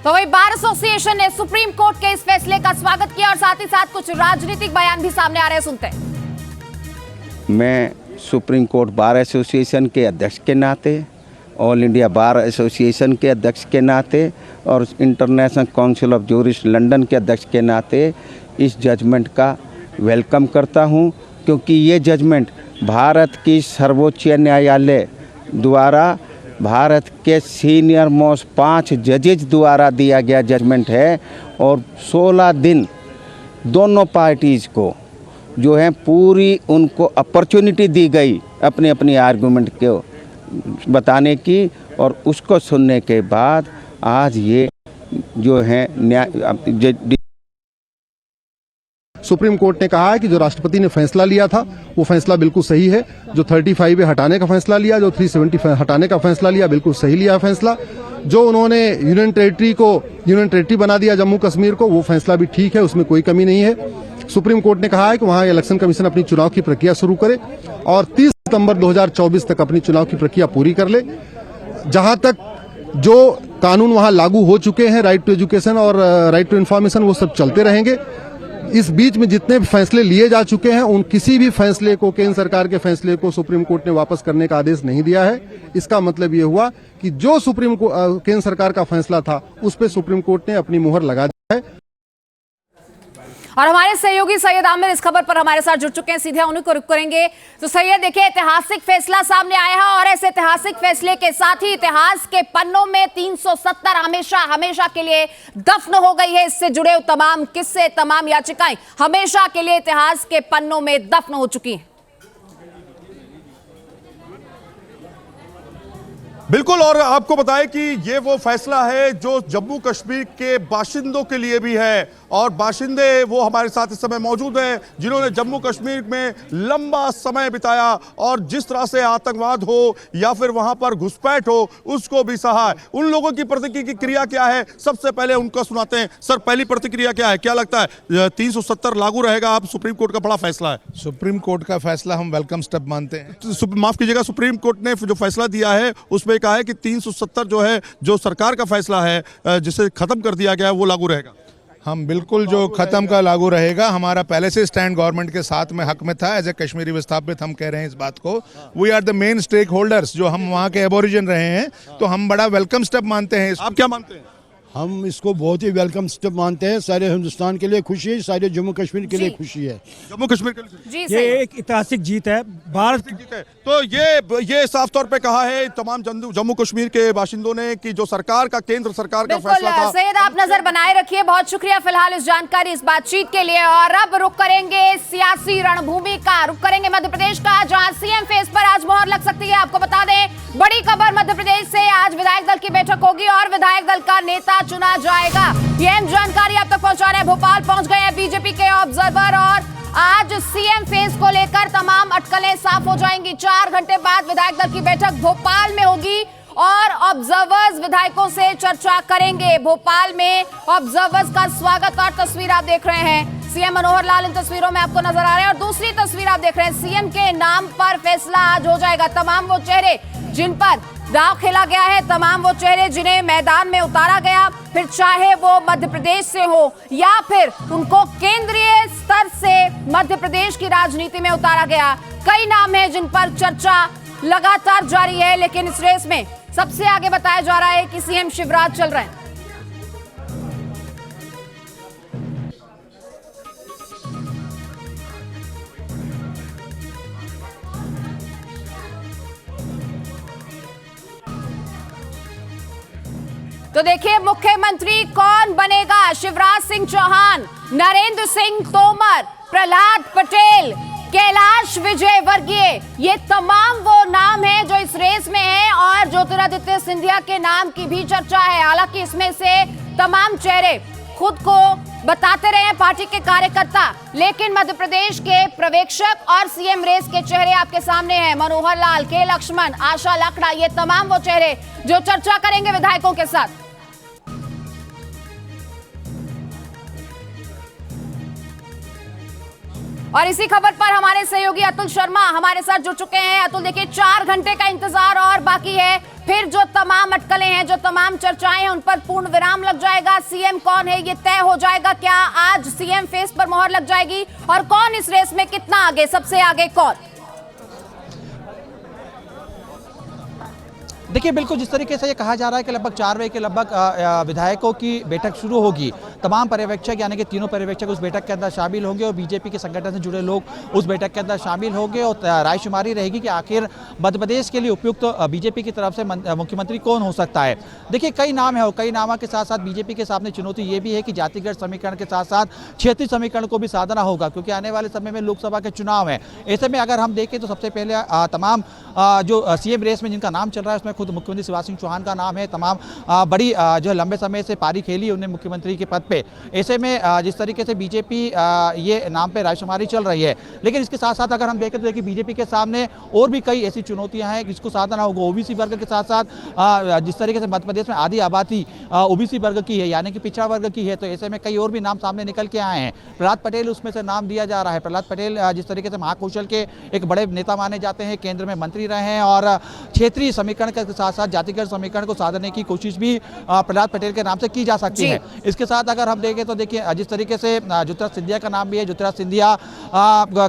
तो वही bar association ने सुप्रीम कोर्ट के इस फैसले का स्वागत किया और साथ ही साथ कुछ राजनीतिक बयान भी सामने आ रहे हैं, सुनते हैं। मैं सुप्रीम कोर्ट बार एसोसिएशन के अध्यक्ष के नाते, ऑल इंडिया बार एसोसिएशन के अध्यक्ष के नाते और international council of jurist London के अध्यक्ष के नाते इस जजमेंट का वेलकम करता हूं, क्योंकि ये जजमेंट भारत की सर्वोच्च न्यायालय द्वारा भारत के सीनियर मोस्ट 5 जजेज द्वारा दिया गया जजमेंट है और 16 दिन दोनों पार्टीज़ को जो है पूरी उनको अपॉर्चुनिटी दी गई अपनी अपनी आर्गूमेंट को बताने की, और उसको सुनने के बाद आज ये जो है सुप्रीम कोर्ट ने कहा है कि जो राष्ट्रपति ने फैसला लिया था वो फैसला बिल्कुल सही है। जो 35 हटाने का फैसला लिया, जो 370 हटाने का फैसला लिया, बिल्कुल सही लिया फैसला। जो उन्होंने यूनियन टेरिटरी बना दिया जम्मू कश्मीर को, वो फैसला भी ठीक है, उसमें कोई कमी नहीं है। सुप्रीम कोर्ट ने कहा है कि वहां इलेक्शन कमीशन अपनी चुनाव की प्रक्रिया शुरू करे और 30 सितंबर 2024 तक अपनी चुनाव की प्रक्रिया पूरी कर ले। जहां तक जो कानून वहां लागू हो चुके हैं, राइट टू एजुकेशन और राइट टू इन्फॉर्मेशन, वो सब चलते रहेंगे। इस बीच में जितने भी फैसले लिए जा चुके हैं, उन किसी भी फैसले को, केंद्र सरकार के फैसले को सुप्रीम कोर्ट ने वापस करने का आदेश नहीं दिया है। इसका मतलब ये हुआ कि जो केंद्र सरकार का फैसला था उस पर सुप्रीम कोर्ट ने अपनी मुहर लगा दी है। और हमारे सहयोगी सैयद आमिर इस खबर पर हमारे साथ जुड़ चुके हैं, सीधे उन्हीं को रुक करेंगे। तो सैयद, देखिए, ऐतिहासिक फैसला सामने आया है और ऐसे ऐतिहासिक फैसले के साथ ही इतिहास के पन्नों में 370 हमेशा के लिए दफन हो गई है। इससे जुड़े तमाम किस्से, तमाम याचिकाएं हमेशा के लिए इतिहास के पन्नों में दफन हो चुकी हैं। बिल्कुल, और आपको बताएं कि ये वो फैसला है जो जम्मू कश्मीर के बाशिंदों के लिए भी है, और बाशिंदे वो हमारे साथ इस समय मौजूद हैं जिन्होंने जम्मू कश्मीर में लंबा समय बिताया और जिस तरह से आतंकवाद हो या फिर वहां पर घुसपैठ हो उसको भी सहा है। उन लोगों की प्रतिक्रिया क्या है, सबसे पहले उनको सुनाते हैं। सर, पहली प्रतिक्रिया क्या है, क्या लगता है 370 लागू रहेगा? आप सुप्रीम कोर्ट का बड़ा फैसला है। सुप्रीम कोर्ट का फैसला हम वेलकम स्टेप मानते हैं। माफ कीजिएगा, सुप्रीम कोर्ट ने जो फैसला दिया है उसमें कहा है कि 370 जो है, जो सरकार का फैसला है जिसे खत्म कर दिया गया है, वो लागू रहेगा। हम बिल्कुल जो खत्म का लागू रहेगा। हमारा पहले से स्टैंड गवर्नमेंट के साथ में हक में था। एज ए कश्मीरी विस्थापित हम कह रहे हैं इस बात को। We are the main stakeholders, जो हम वहाँ के एबोरिजिन रहे हैं, तो हम बड़ा वेलकम स्टेप मानते हैं। आप क्या मानते हैं? हम इसको बहुत ही वेलकम स्टेप मानते हैं। सारे हिंदुस्तान के लिए खुशी है, सारे जम्मू कश्मीर के लिए खुशी है। जम्मू कश्मीर के लिए ये एक ऐतिहासिक जीत है, भारत की जीत है। तो ये साफ तौर पे कहा है तमाम जम्मू कश्मीर के बाशिंदों ने कि जो सरकार का, केंद्र सरकार का फैसला था। सैयद, आप नजर बनाए रखिए। बहुत शुक्रिया फिलहाल इस जानकारी, इस बातचीत के लिए। और अब रुक करेंगे सियासी रणभूमि का, रुक करेंगे मध्य प्रदेश का, जहां सीएम फेस पर आज मोहर लग सकती है। आपको बता दें, बड़ी खबर मध्य प्रदेश से, आज विधायक दल की बैठक होगी और विधायक दल का नेता चुना जाएगा। ये अहम जानकारी आप तक पहुंचा रहे हैं। भोपाल पहुंच गए हैं बीजेपी के ऑब्जर्वर और आज सीएम फेस को लेकर तमाम अटकलें साफ हो जाएंगी। 4 घंटे बाद विधायक दल की बैठक भोपाल में होगी और ऑब्जर्वर्स विधायकों से चर्चा करेंगे। भोपाल में ऑब्जर्वर्स का स्वागत और तस्वीर आप देख रहे हैं। सीएम मनोहर लाल इन तस्वीरों में आपको नजर आ रहे हैं और दूसरी तस्वीर आप देख रहे हैं, सीएम के नाम पर फैसला आज हो जाएगा। तमाम वो चेहरे जिन पर दांव खेला गया है, तमाम वो चेहरे जिन्हें मैदान में उतारा गया, फिर चाहे वो मध्य प्रदेश से हो या फिर उनको केंद्रीय स्तर से मध्य प्रदेश की राजनीति में उतारा गया। कई नाम हैं जिन पर चर्चा लगातार जारी है, लेकिन इस रेस में सबसे आगे बताया जा रहा है कि सीएम शिवराज चल रहे हैं। तो देखिए, मुख्यमंत्री कौन बनेगा? शिवराज सिंह चौहान, नरेंद्र सिंह तोमर, प्रहलाद पटेल, कैलाश विजयवर्गीय, ये तमाम वो नाम हैं जो इस रेस में हैं और ज्योतिरादित्य सिंधिया के नाम की भी चर्चा है। हालांकि इसमें से तमाम चेहरे खुद को बताते रहे हैं पार्टी के कार्यकर्ता, लेकिन मध्य प्रदेश के पर्यवेक्षक और सीएम रेस के चेहरे आपके सामने हैं। मनोहर लाल, के लक्ष्मण, आशा लकड़ा, ये तमाम वो चेहरे जो चर्चा करेंगे विधायकों के साथ। और इसी खबर पर हमारे सहयोगी अतुल शर्मा हमारे साथ जुड़ चुके हैं। अतुल, देखिए, 4 घंटे का इंतजार और बाकी है, फिर जो तमाम अटकलें हैं, जो तमाम चर्चाएं हैं, उन पर पूर्ण विराम लग जाएगा। सीएम कौन है ये तय हो जाएगा। क्या आज सीएम फेस पर मोहर लग जाएगी और कौन इस रेस में कितना आगे, सबसे आगे कौन? देखिए, बिल्कुल जिस तरीके से ये कहा जा रहा है कि लगभग 4 बजे के लगभग विधायकों की बैठक शुरू होगी। तमाम पर्यवेक्षक यानी कि तीनों पर्यवेक्षक उस बैठक के अंदर शामिल होंगे और बीजेपी के संगठन से जुड़े लोग उस बैठक के अंदर शामिल होंगे और रायशुमारी रहेगी कि आखिर मध्य प्रदेश के लिए उपयुक्त बीजेपी की तरफ से मुख्यमंत्री कौन हो सकता है। देखिए, कई नाम है और कई नामों के साथ साथ बीजेपी के सामने चुनौती ये भी है कि जातिगत समीकरण के साथ साथ क्षेत्रीय समीकरण को भी साधना होगा, क्योंकि आने वाले समय में लोकसभा के चुनाव है। ऐसे में अगर हम देखें तो सबसे पहले तमाम जो सीएम रेस में जिनका नाम चल रहा है उसमें खुद मुख्यमंत्री शिवराज सिंह चौहान का नाम है। तमाम बड़ी जो लंबे समय से पारी खेली उन्हें मुख्यमंत्री के पद पे। ऐसे में जिस तरीके से बीजेपी ये नाम पे रायशुमारी चल रही है, लेकिन इसके साथ साथ अगर हम देखें तो देखिए बीजेपी के सामने और भी कई ऐसी चुनौतियां हैं जिसको साधना होगा। ओबीसी वर्ग के साथ साथ जिस तरीके से मध्य प्रदेश में आधी आबादी ओबीसी वर्ग की है यानी कि पिछड़ा वर्ग की है, तो ऐसे में कई और भी नाम सामने निकल के आए हैं। प्रहलाद पटेल उसमें से नाम दिया जा रहा है। प्रहलाद पटेल जिस तरीके से महाकौशल के एक बड़े नेता माने जाते हैं, केंद्र में मंत्री रहे हैं और क्षेत्रीय समीकरण के साथ साथ जातिगत समीकरण को साधने की कोशिश भी प्रहलाद पटेल के नाम से की जा सकती है। इसके साथ अगर हम देखें तो देखिए जिस तरीके से ज्योतिरादित्य सिंधिया का नाम भी है। ज्योतिरादित्य सिंधिया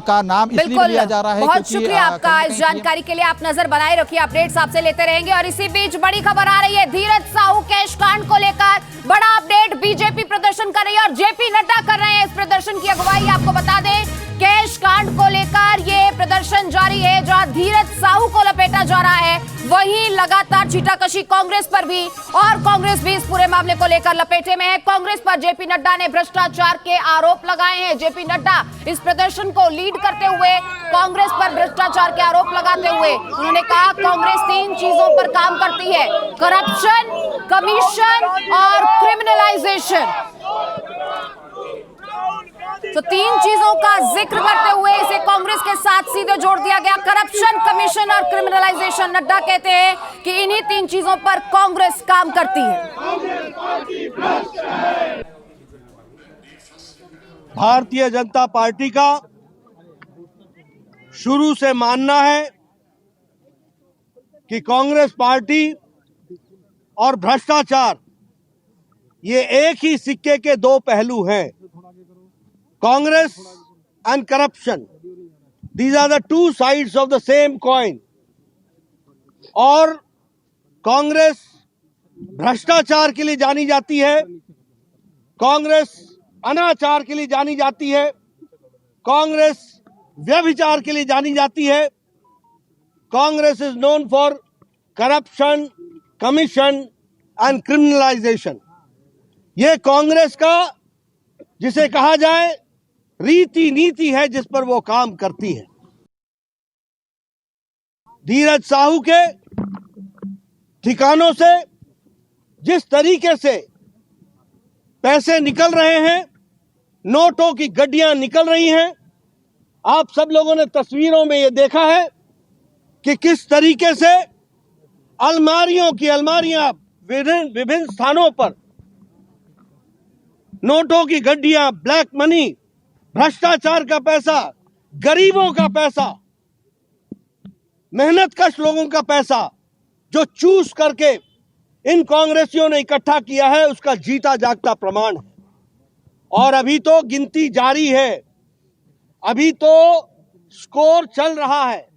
का नाम इसलिए लिया जा रहा है बहुत शुक्रिया आपका इस जानकारी के लिए। आप नजर बनाए रखिए, अपडेट्स आपसे लेते रहेंगे। और इसी बीच बड़ी खबर आ रही है धीरज साहू कैश कांड को लेकर बड़ा अपडेट। बीजेपी प्रदर्शन कर रही है और जेपी नड्डा कर रहे हैं इस प्रदर्शन की अगुवाई। आपको बता दें कैश कांड को लेकर ये प्रदर्शन जारी है, जहां धीरज साहू को लपेटा जा रहा है, वहीं लगातार छीटाकशी कांग्रेस पर भी, और कांग्रेस भी इस पूरे मामले को लेकर लपेटे में है। कांग्रेस पर जेपी नड्डा ने भ्रष्टाचार के आरोप लगाए हैं। जेपी नड्डा इस प्रदर्शन को लीड करते हुए कांग्रेस पर भ्रष्टाचार के आरोप लगाते हुए उन्होंने कहा कांग्रेस 3 चीजों पर काम करती है, करप्शन, कमीशन और क्रिमिनलाइजेशन। तो 3 चीजों का जिक्र करते हुए इसे कांग्रेस के साथ सीधे जोड़ दिया गया, करप्शन, कमीशन और क्रिमिनलाइजेशन। नड्डा कहते हैं कि इन्हीं 3 चीजों पर कांग्रेस काम करती है। भारतीय जनता पार्टी का शुरू से मानना है कि कांग्रेस पार्टी और भ्रष्टाचार ये एक ही सिक्के के 2 पहलू हैं। Congress and corruption, these are the 2 sides of the same coin. और कांग्रेस भ्रष्टाचार के लिए जानी जाती है, कांग्रेस अनाचार के लिए जानी जाती है, कांग्रेस व्यभिचार के लिए जानी जाती है। Congress is known for corruption, commission and criminalisation. ये कांग्रेस का जिसे कहा जाए रीति नीति है जिस पर वो काम करती है। धीरज साहू के ठिकानों से जिस तरीके से पैसे निकल रहे हैं, नोटों की गड्डियां निकल रही हैं, आप सब लोगों ने तस्वीरों में ये देखा है कि किस तरीके से अलमारियों की अलमारियां विभिन्न स्थानों पर नोटों की गड्डियां, ब्लैक मनी, भ्रष्टाचार का पैसा, गरीबों का पैसा, मेहनतकश लोगों का पैसा जो चूस करके इन कांग्रेसियों ने इकट्ठा किया है, उसका जीता जागता प्रमाण है। और अभी तो गिनती जारी है, अभी तो स्कोर चल रहा है।